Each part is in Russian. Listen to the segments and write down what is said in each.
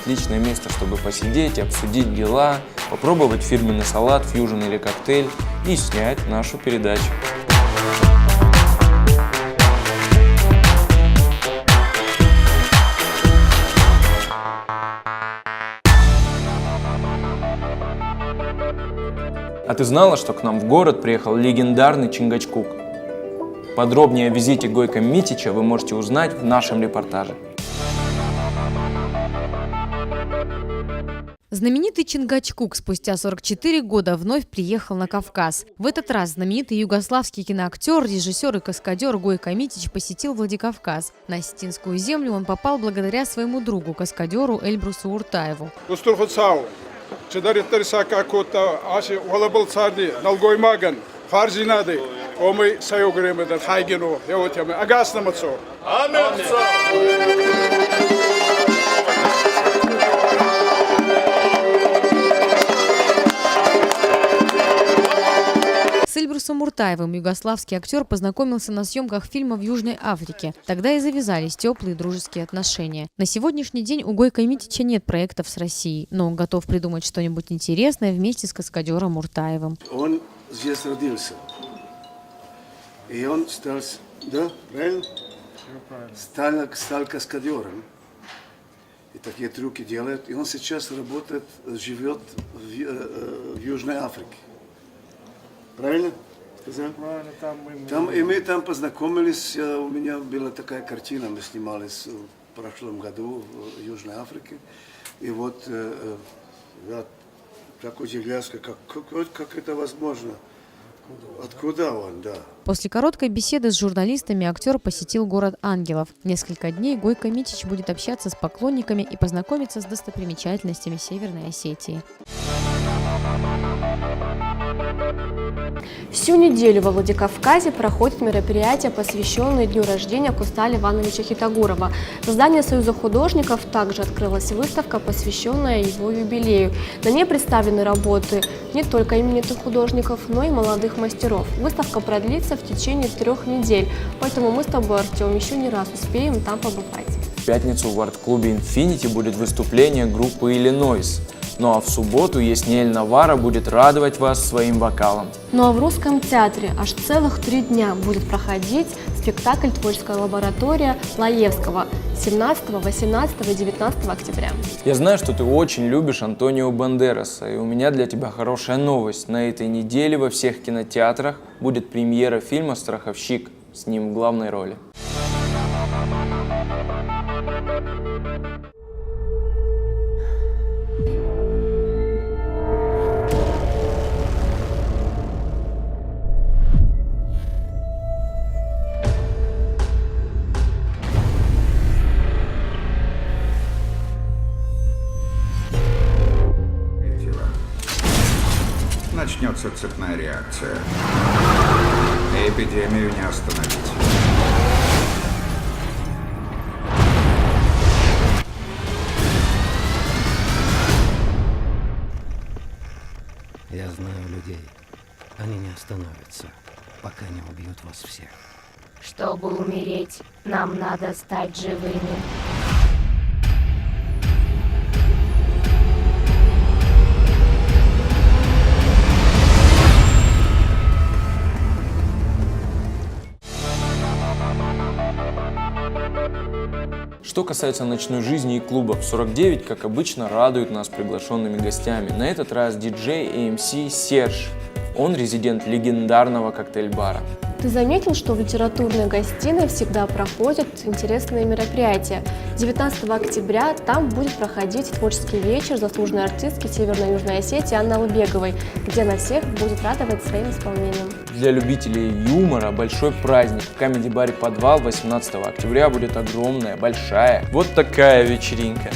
отличное место, чтобы посидеть, обсудить дела, попробовать фирменный салат, фьюжн или коктейль и снять нашу передачу. А ты знала, что к нам в город приехал легендарный Чингачгук? Подробнее о визите Гойко Митича вы можете узнать в нашем репортаже. Знаменитый Чингачгук спустя 44 года вновь приехал на Кавказ. В этот раз знаменитый югославский киноактер, режиссер и каскадер Гойко Митич посетил Владикавказ. На осетинскую землю он попал благодаря своему другу, каскадеру Эльбрусу Уртаеву. С Эльбрусом Уртаевым югославский актер познакомился на съемках фильма в Южной Африке. Тогда и завязались теплые дружеские отношения. На сегодняшний день у Гойко Митича нет проектов с Россией, но он готов придумать что-нибудь интересное вместе с каскадером Уртаевым. Он здесь родился. И он стал, да, правильно? Стал каскадером. И такие трюки делает. И он сейчас работает, живет в Южной Африке. Правильно сказал? Правильно, и мы там познакомились. У меня была такая картина, мы снимались в прошлом году в Южной Африке. И вот я так удивлялся, как это возможно. Откуда он, да. После короткой беседы с журналистами актер посетил город ангелов. Несколько дней Гойко Митич будет общаться с поклонниками и познакомиться с достопримечательностями Северной Осетии. Всю неделю во Владикавказе проходят мероприятия, посвященные дню рождения Кустали Ивановича Хитагурова. В здании Союза художников также открылась выставка, посвященная его юбилею. На ней представлены работы не только именитых художников, но и молодых мастеров. Выставка продлится в течение 3 недель, поэтому мы с тобой, Артем, еще не раз успеем там побывать. В пятницу в арт-клубе Infinity будет выступление группы Illinois. Ну а в субботу Ясниэль Навара будет радовать вас своим вокалом. Ну а в Русском театре аж целых 3 дня будет проходить спектакль «Творческая лаборатория» Лаевского 17, 18 и 19 октября. Я знаю, что ты очень любишь Антонио Бандераса, и у меня для тебя хорошая новость. На этой неделе во всех кинотеатрах будет премьера фильма «Страховщик», с ним в главной роли. Начнется цепная реакция. Эпидемию не остановить. Я знаю людей. Они не остановятся, пока не убьют вас всех. Чтобы умереть, нам надо стать живыми. Что касается ночной жизни и клубов, 49, как обычно, радует нас приглашенными гостями. На этот раз диджей и МС Серж. Он резидент легендарного коктейль-бара. Ты заметил, что в литературной гостиной всегда проходят интересные мероприятия? 19 октября там будет проходить творческий вечер заслуженной артистки Северно-Южной Осетии Анны Албеговой, где она всех будет радовать своим исполнением. Для любителей юмора большой праздник. В комеди-баре «Подвал» 18 октября будет огромная, большая, вот такая вечеринка.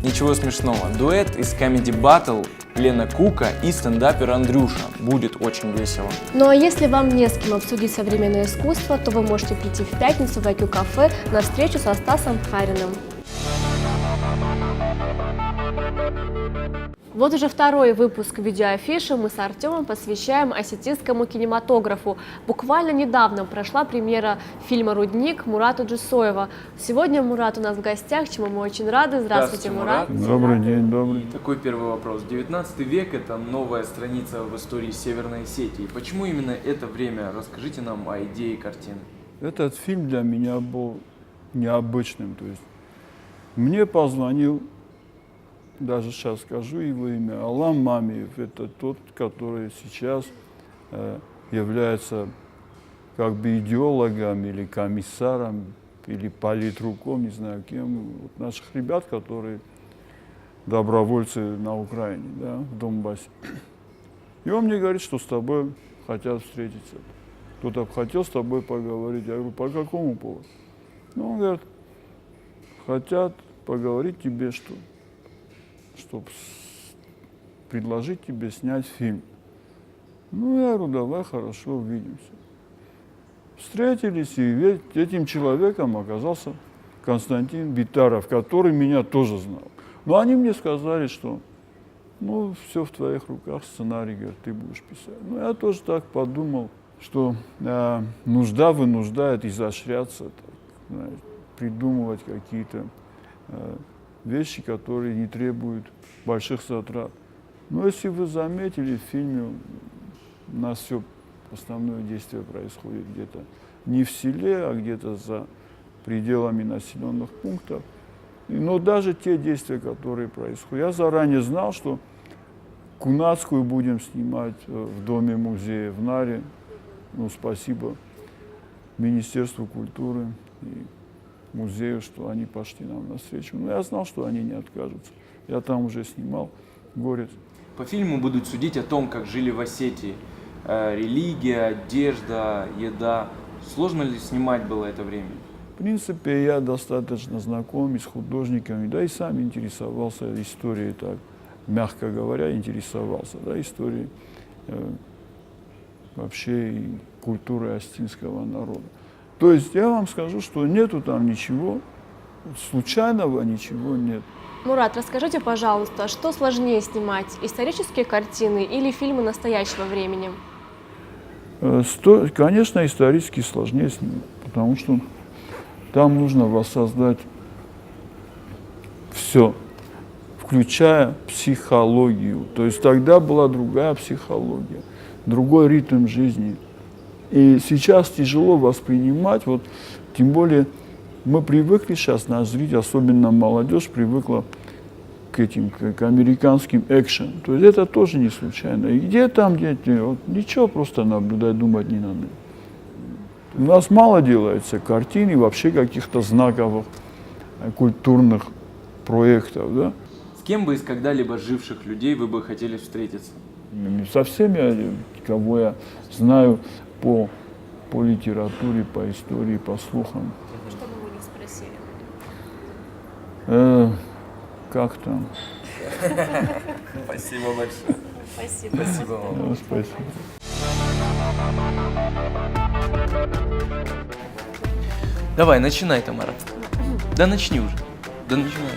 Ничего смешного. Дуэт из Comedy Battle Лена Кука и стендапер Андрюша. Будет очень весело. Ну а если вам не с кем обсудить современное искусство, то вы можете прийти в пятницу в IQ кафе на встречу со Стасом Хариным. Вот уже второй выпуск видеоафиши мы с Артемом посвящаем осетинскому кинематографу. Буквально недавно прошла премьера фильма «Рудник» Мурата Джусоева. Сегодня Мурат у нас в гостях, чему мы очень рады. Здравствуйте, Мурат. Добрый день, добрый. Такой первый вопрос. 19 век – это новая страница в истории Северной Осетии. Почему именно это время? Расскажите нам о идее картины. Этот фильм для меня был необычным. То есть мне позвонил, даже сейчас скажу его имя, Алам Мамиев. Это тот, который сейчас является как бы идеологом или комиссаром, или политруком, не знаю кем, вот наших ребят, которые добровольцы на Украине, да, в Донбассе. И он мне говорит, что с тобой хотят встретиться. Кто-то хотел с тобой поговорить. Я говорю, по какому поводу? Ну, он говорит, хотят поговорить тебе, чтобы предложить тебе снять фильм. Ну, я говорю, давай, хорошо, увидимся. Встретились, и этим человеком оказался Константин Битаров, который меня тоже знал. Но они мне сказали, что ну, все в твоих руках, сценарий, говорит, ты будешь писать. Ну, я тоже так подумал, что нужда вынуждает изощряться, так, знаете, придумывать какие-то вещи, которые не требуют больших затрат. Но если вы заметили, в фильме у нас все основное действие происходит где-то не в селе, а где-то за пределами населенных пунктов. Но даже те действия, которые происходят, я заранее знал, что Кунацкую будем снимать в Доме музея в Наре. Ну, спасибо Министерству культуры и музею, что они пошли нам навстречу. Но я знал, что они не откажутся. Я там уже снимал «Горец». По фильму будут судить о том, как жили в Осетии. Религия, одежда, еда. Сложно ли снимать было это время? В принципе, я достаточно знаком и с художниками, да и сам интересовался историей, так, мягко говоря, интересовался, да, историей вообще и культуры осетинского народа. То есть я вам скажу, что нету там ничего, случайного ничего нет. Мурат, расскажите, пожалуйста, что сложнее снимать, исторические картины или фильмы настоящего времени? Конечно, исторически сложнее снимать, потому что там нужно воссоздать все, включая психологию. То есть тогда была другая психология, другой ритм жизни. И сейчас тяжело воспринимать, вот, тем более мы привыкли сейчас, наш зритель, особенно молодежь, привыкла к американским экшен. То есть это тоже не случайно. И где там, вот, ничего просто наблюдать, думать не надо. У нас мало делается картин и вообще каких-то знаковых культурных проектов. Да? С кем бы из когда-либо живших людей вы бы хотели встретиться? Со всеми, кого я знаю по литературе, по истории, по слухам. Что бы вы не спросили? Как там? Спасибо большое. Спасибо. Спасибо вам. Спасибо. Давай, начинай, Тамара. Да начни уже. Да начинай.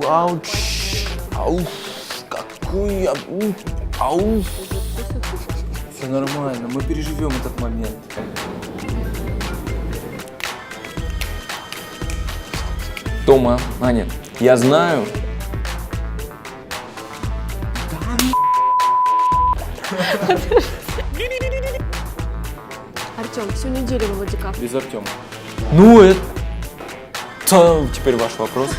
Ауч. Ауф. Какой я... Ауф. Все нормально, мы переживем этот момент. Тома, Аня, я знаю. Артем, всю неделю во Владикавказе. Без Артема. Ну, это теперь ваш вопрос.